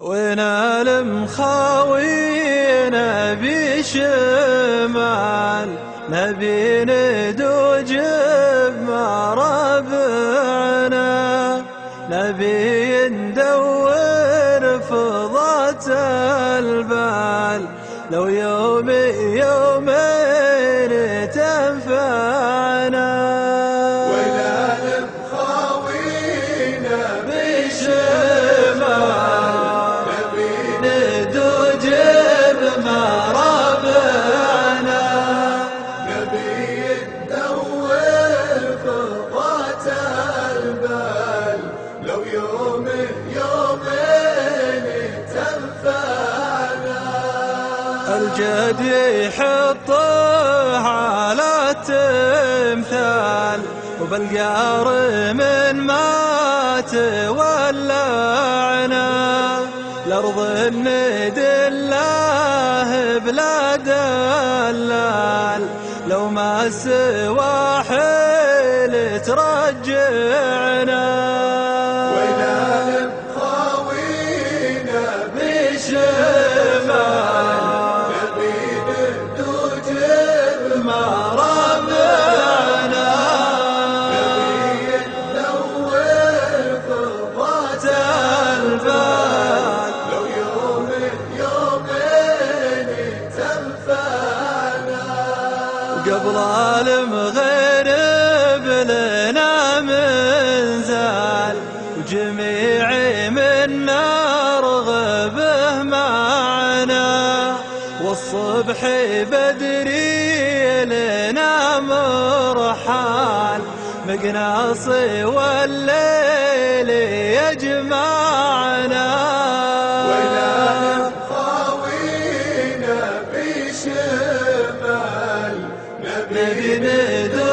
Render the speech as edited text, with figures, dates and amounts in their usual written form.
ونال مخاوينا بشمال، نبي ندوج بمرابعنا، نبي ندور فضات البال، لو يوم يومين تنفعنا. ونال مخاوينا بشمال، ندوج بمرابعنا، نبي ندور فضات البال، لو يوم يومين تنفعنا. الجد يحطه على التمثال، وبالقار من ما تولعنا، الأرض ندله بلا دلال، لو ما السواحل ترجعنا. ونال مخاوينا بشمال، نبي ندوج مرابعنا، نبي ندور فضات البال، لو يوم يومين تنفعنا. وقبل المغرب لنا منزال، وجميع منا رغبه معنا، والصبح بدري لنا مرحال، مقناصي والليل يجمعنا. ونال مخاوينا بشمال، نبي نبي ندور